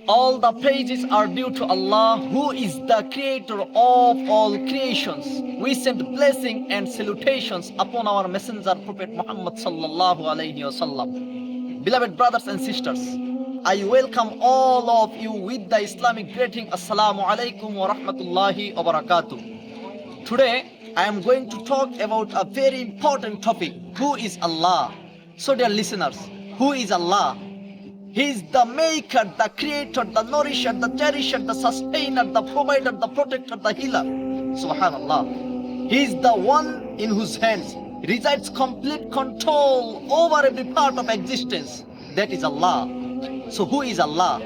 All the praises are due to Allah, who is the creator of all creations. We send blessing and salutations upon our messenger Prophet Muhammad sallallahu alaihi wasallam. Beloved brothers and sisters, I welcome all of you with the Islamic greeting. Assalamu alaikum wa rahmatullahi wa barakatuh. Today I am going to talk about a very important topic. Who is Allah? So dear listeners, who is Allah? He is the maker, the creator, the nourisher, the cherisher, the sustainer, the provider, the protector, the healer. Subhanallah. He is the one in whose hands resides complete control over every part of existence. That is Allah. So who is Allah?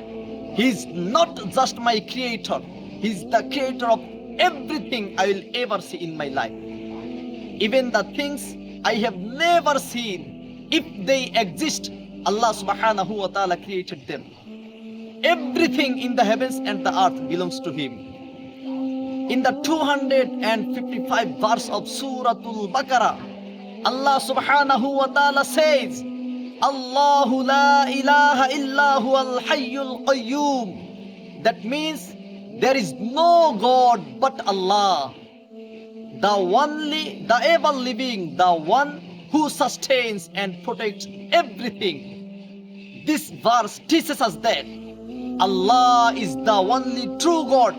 He is not just my creator. He is the creator of everything I will ever see in my life. Even the things I have never seen, if they exist, Allah subhanahu wa ta'ala created them. Everything in the heavens and the earth belongs to Him. In the 255 verse of Suratul Baqarah, Allah subhanahu wa ta'ala says, Allahu la ilaha illa huwal hayyul qayyum. That means there is no God but Allah, the only, the ever living, the one who sustains and protects everything. This verse teaches us that Allah is the only true God,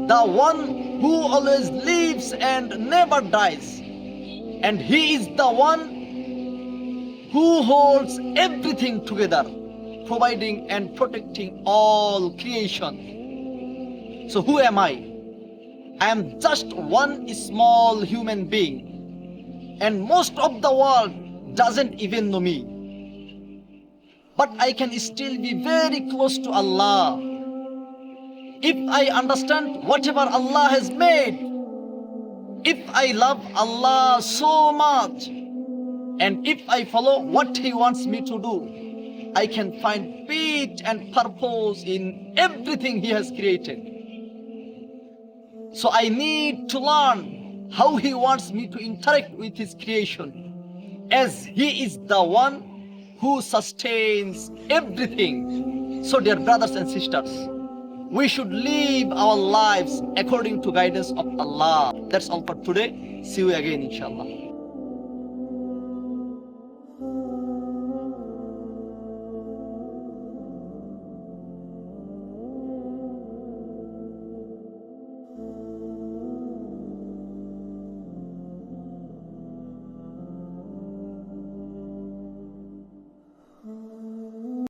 the one who always lives and never dies, and He is the one who holds everything together, providing and protecting all creation. So who am I? I am just one small human being, and most of the world doesn't even know me. But I can still be very close to Allah if I understand whatever Allah has made. If I love Allah so much, and if I follow what He wants me to do, I can find peace and purpose in everything He has created. So I need to learn how He wants me to interact with His creation, as He is the one who sustains everything. So dear brothers and sisters, we should live our lives according to guidance of Allah. That's all for today. See you again inshallah.